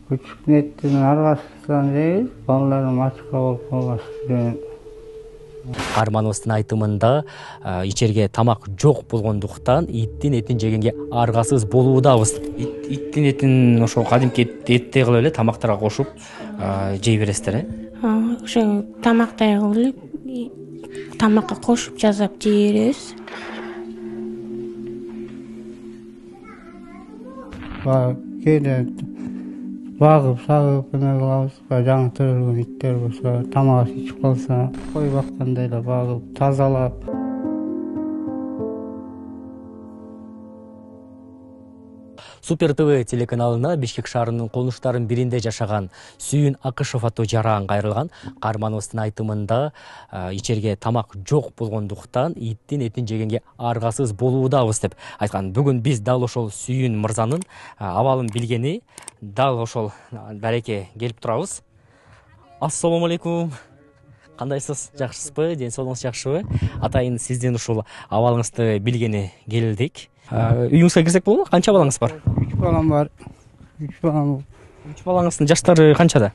Küçük netin arkasından değil, ballarım açık olup kalmasın. Каарманыбыздын айтымында ичерге тамак жок болгондуктан иттин этин жегенге аргасыз болуудабыз. Иттин этин ошо кадимки эттей кылып эле тамактарга кошуп жей бересиздер, э? Ошо тамактай кылып тамакка кошуп жасап жей беребиз. Кээде багып, сагып эме кылабыз. Жаңы төрөлгөн иттер болсо, тамак ичип калса, кой баккандай эле багып, тазалап. Супер ТВ телеканалына Бишкек шаарынын конуштарынын биринде жашаган Сүйүн Акышев аттуу жаран кайрылган. Каарманыбыздын айтымында ичерге тамак жок болгондуктан иттин этин жегенге аргасыз болуудабыз деп айткан. Бүгүн биз дал ошол Сүйүн мырзанын абалын билгени дал ошол дарекке келип турабыз. Ассалому алейкум. Кандайсыз? Жакшысызбы? Ден соолугуңуз жакшыбы? Атайын сиздин ушул абалыңызды билгени келдик. Үйүңүзгө кирсек болобу? Канча балаңыз бар? 3 балам бар. 3 балам. 3 балаңыздын жаштары канчада?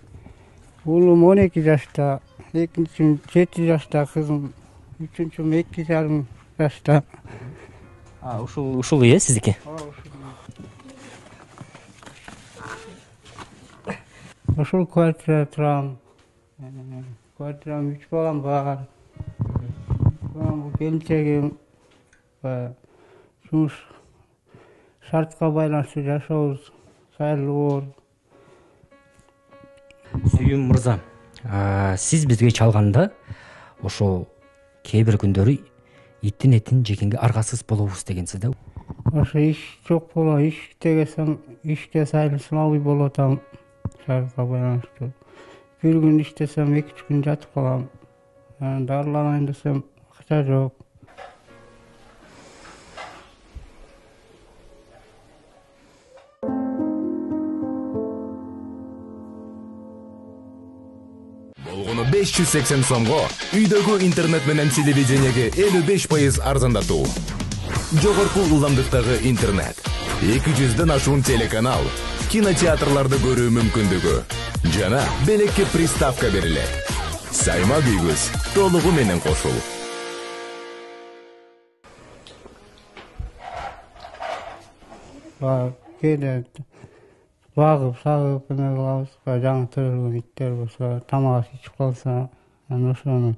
Уулум 12 жашта, экинчим 7 жашта, кызым үчүнчүм 2,5 жашта. Ушул үй, сиздики? Ушул квартирада турам. Квартирам 3 балам бар. Бул келинчегим жумуш шартка байланыштуу жашообуз сайылуу. Сүйүн мырза, сиз бизге чалганда ошо кээ бир күндөрү иттин этин жегенге аргасыз болобуз дегенсиз да? Ошо иш жок боло, иш дегесем, ишке сайыл сылабый болуп атам шартка байланыштуу. Бир күн иштесем 2-3 күн жатып калам. Дарыланайын десем акча жок. Болгону 580 сомго үйдөгү интернет менен телевидениеге 55% арзандатуу. Жогорку ылдамдыктагы интернет, 200дөн ашуун телеканал, кинотеатрларды көрүү мүмкүндүгү жана белекке приставка берилет. Сайма үйгүз толугу менен кошул. Кээде багып, сагып эме кылабыз. Жаңы төрөлгөн иттер болсо, тамак ичип калса, ошону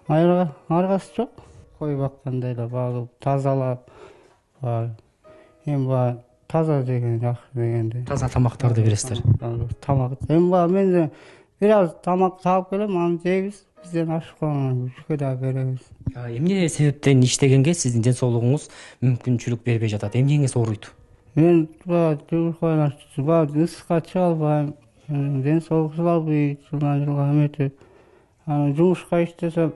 аргасы жок. Кой баккандай эле багып, тазалап, эми таза жеген жакшы дегенде. Таза тамактарды бересиздер. Тамак. Эми мен бир аз тамак таап келем, аны жейбиз. Бизден ашып калган күчкө да беребиз. Эмне себептен иштегенге сиздин ден соолугуңуз мүмкүнчүлүк бербей жатат? Эмнеңиз ооруйт? Мен жумушка байланыштуу, ысыкка чыга албайм. Ден соолук сылабый, жылдан-жылга эметип. Жумушка иштесем,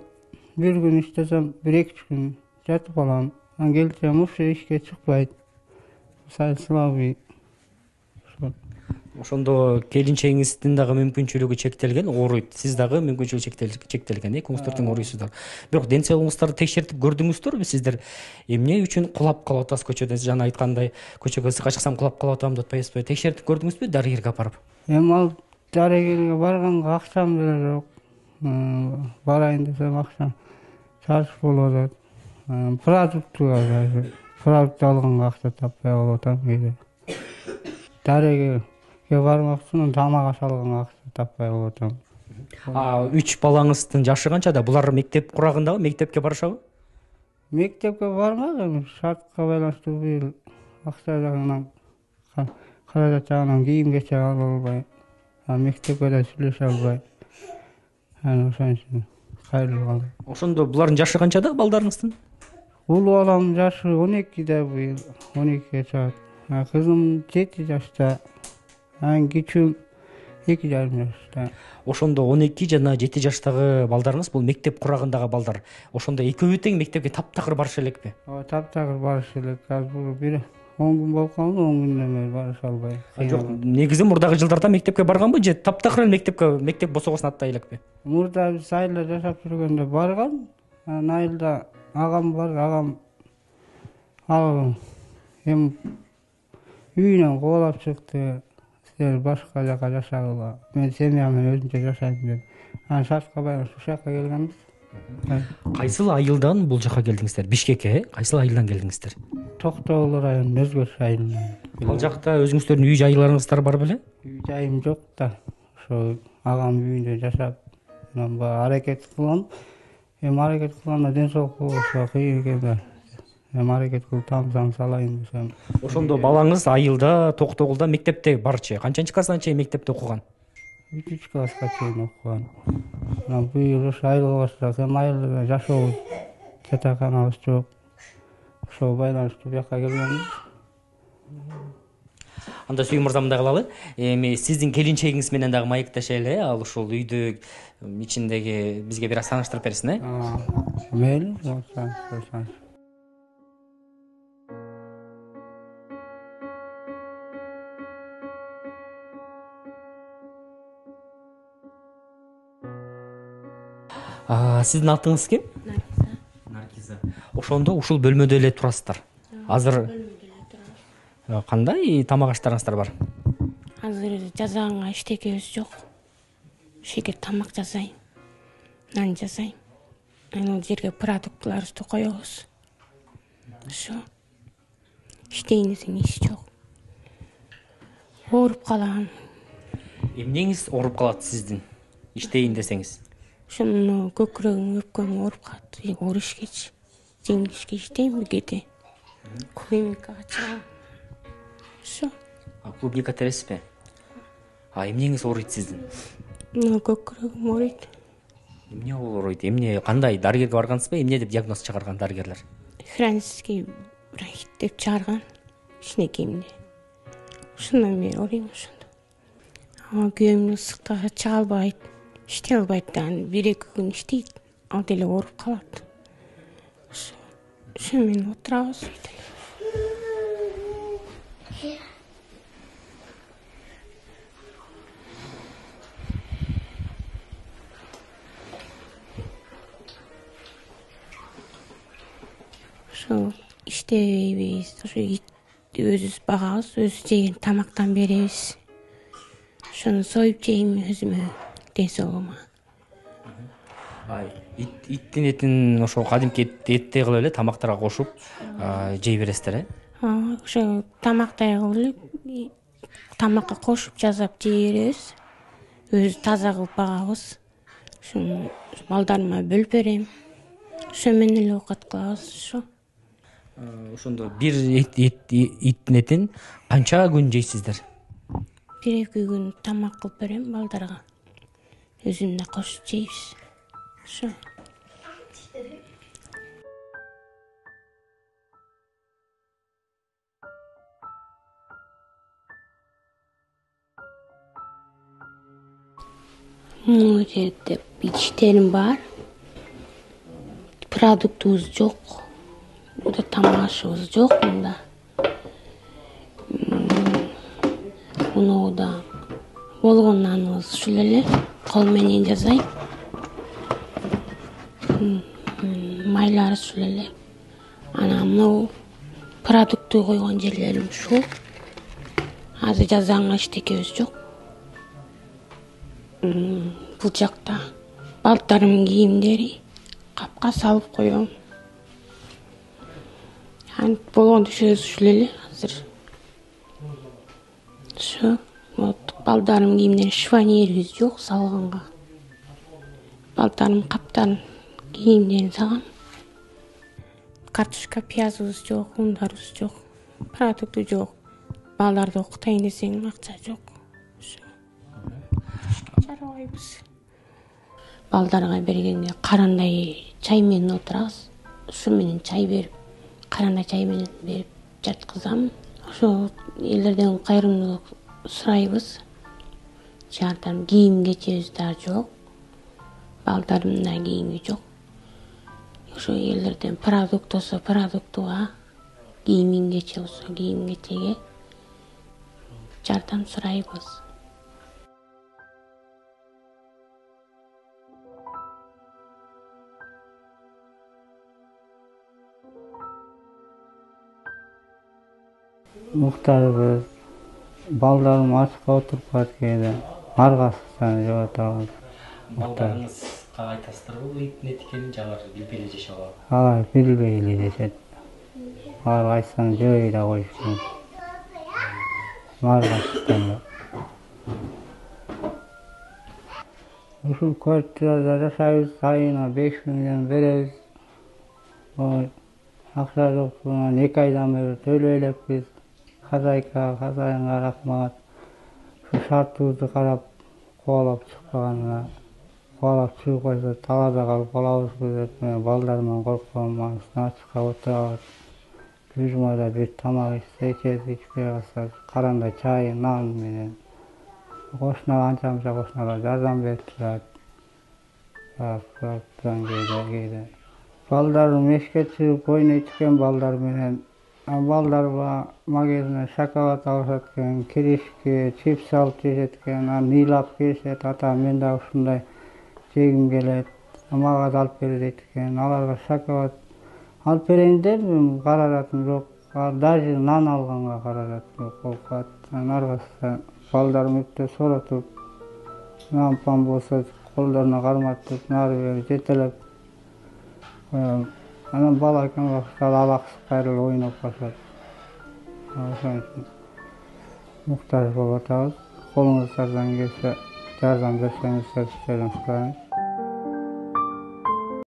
бир күн иштесем, 1-2 күн жатып калам. Келсем вообще ишке чыкпайт. Сылабый. Ошондо келинчегиңиздин дагы мүмкүнчүлүгү чектелген, ооруйт. Сиз дагы мүмкүнчүлүгү чектелген, экөөңүз тең ооруйсуздар. Бирок ден соолугуңуздарды текшертип көрдүңүздөрбү сиздер? Эмне үчүн кулап калып атасыз көчөдө? Сиз жана айткандай, көчөгө ысыкка чыксам кулап калып атам деп атпайсызбы? Текшертип көрдүңүзбү дарыгерге апарып? Эми ал дарыгерге барганга акчам деле жок. Барайын десем акча чарчып болуп атат. Продукт алганга акча таппай калып атам кээде. Дарыгерге бармак үчүн тамак аш алганга акча таппай калып атам. 3 балаңыздын жашы канчада? Булар мектеп курагындабы? Мектепке барышабы? Мектепке бармак, шартка байланыштуу быйыл акча жагынан, каражат жагынан кийим-кечек ала албай, мектепке да сүйлөшө албай. Ошон үчүн кайрылган. Ошондо булардын жашы канчада балдарыңыздын? Улуу балам жашы 12де быйыл, 12ге чыгат. Кызым 7 жашта, кичүүм 2,5 жашта. Ошондо 12 жана 7 жаштагы балдарыңыз бул мектеп курагындагы балдар. Ошондо экөөбү тең мектепке таптакыр барыша элекпи? Таптакыр барыша элек. Азыр бир 10 күн болуп калды, 10 күндөн бери барыша албай. Жок, негизи мурдагы жылдарда мектепке барганбы же таптакыр мектеп босогосун аттай элекпи? Мурда биз айылда жашап жүргөндө барган. Айылда агам бар, агам ал эми үйүнөн кубалап чыкты. Сен башка жака жашагыла. Мен семьям менен өзүнчө жашайм деп. Анан шартка байланыштуу ушул жака келгенбиз. Кайсыл айылдан бул жака келдиңиздер? Бишкекке, кайсыл айылдан келдиңиздер? Токтогул районунун Өзгөш айылынан. Ал жакта өзүңүздөрдүн үй жайларыңыздар бар беле? Үй жайым жок да. Ошо агам үйүндө жашап, анан баягы аракет кылам. Эми аракет кылганда ден соолук болбосо кыйын экен да. Эми аракет кылып тамсам салайын десем. Ошондо балаңыз айылда, Токтогулда мектепте барчы. Канчанчы класстан чейин мектепте окуган? 3 класска чейин окуган. Анан быйыл ошо айылга барсак, эми айылда жашообуз, жатаканабыз жок. Ошого байланыштуу бияка келгенбиз. Анда Сүйүн мырза мындай кылалы. Эми сиздин келинчегиңиз менен дагы маектешели, ал ушул үйдү ичиндеги бизге бир аз тааныштырып берсин, Мейли, Сиздин атыңыз ким? Наргиза. Ошондо ушул бөлмөдө эле турасыздар. Азыр кандай тамак аштарыңыздар бар? Азыр жазаганга эчтекебиз жок. Ошеге тамак жасайм, нан жасайм. Анан жерге продуктларыбызды коебуз. Ошо. Иштейин десең иш жок. Ооруп калам. Эмнеңиз ооруп калат сиздин? Иштейин десеңиз. Ошону көкүрөгүм, өпкөм ооруп калат. Оор ишкечи. Жеңил ишке иштейм бир кете. Клиникага чыгам. Ошо. Клубника тересизби? Эмнеңиз ооруйт сиздин? Көкүрөгүм ооруйт. Эмне ооруйт? Эмне, кандай дарыгерге баргансызбы? Эмне деп диагноз чыгарган дарыгерлер? Хронический бронхит деп чыгарган. Кичинекейимде. Ошондон бери ооруйм ошондо. Күйөөмдүн ысыктыгы чыга албайт, иштей албайт да. 1-2 күн иштейт, ал деле ооруп калат. Ошо менен отурабыз үйдө. Ошо иштебейбиз, ошо өзүбүз багабыз, өзүбүз жеген тамактан беребиз. Ошону союп жейм өзүмө, ден соолугума. Иттин этин ошо кадимки эттей кылып эле тамактарга кошуп жей бересиздер, Ошо тамактай кылып эле тамакка кошуп жасап жей беребиз. Өзү таза кылып багабыз. Ошону балдарыма бөлүп берем. Ошо менен эле оокат кылабыз. Ошо. Ошондо бир иттин этин канча күн жейсиздер? 1-2 күн тамак кылып берем балдарга. Өзүм да кошуп жейбиз. Ошо. Бул жерде ичтерим бар. Продуктубуз жок. Буда тамак ашыбыз жок мында. Муну болгон наныбыз ушул эле кол менен жасайм. Майлары ушул эле. Анан мына продукту койгон жерлерим ушул. Азыр жазганга эчтекебиз жок. Бул жакта балдарымдын кийимдери капка салып коем. Болгондо ушул эле азыр. Ошо. Балдарымдын кийимдери шифоньерибиз жок салганга. Балдарымдын каптарын кийимдерин салгам. Картошка, пиязыбыз жок, ундарыбыз жок. Продукты жок. Балдарды окутайын десең акча жок. Жарабайбыз. Балдарга бергенде карандай чай менен отурабыз. Ушу менен чай берип, карандай чай менен берип жаткызам. Ошо элдерден кайрымдуулук сурайбыз. Жардам кийим кечебиз да жок. Балдарымдын да кийими жок. Ошо элдерден продукт болсо продуктуга, кийим кече болсо кийим кечеге жардам сурайбыз. Муктарбыз, балдарым ачыкка отуруп калат кээде, аргасыздан жеп атабыз. Балдарыңызга айтасыздарбы интернет экенин, же алар билбей эле жашабы? Алар билбей эле жашайт. Аларга айтсаң жебей да коюшат. Аргасыздан. Ушул квартирада жашайбыз, айына 5 миллион беребиз. Акча жоктугунан 2 айдан бери төлөй элекпиз. Хозяйнга рахмат. Ушу шартыбызды карап, кубалап чыкпаганына. Кубалап чыгып койсо талаада калып калабызбы деп, мен балдарымдан коркпом, ачыкка отурабыз. Бир жумада бир тамак ичет, ичпей калса, каранда чай, нан менен. Кошуналар анча мынча кошуналар жардам берип турат. Кээде. Балдарым эшикке чыгып ойнойт экен балдар менен. Балдар магазинден шоколад алышат экен, киришки, чипс алып жешет экен, аны ыйлап келишет. Ата, мен да ушундай жегим келет, мага да алып бер дейт экен. Аларга шоколад алып берейин дедим, каражатым жок. Даже нан алганга каражат жок болуп калат. Аргасыздан балдарым өтө соротуп, нан пан болсо колдоруна карматып, нары бери жетелеп коем. Анан бала экен убакта алаксып кайра эле ойноп калышат. Ошон үчүн муктаж болуп атабыз. Колуңуздардан келсе жардам берсеңиздер, сурайм.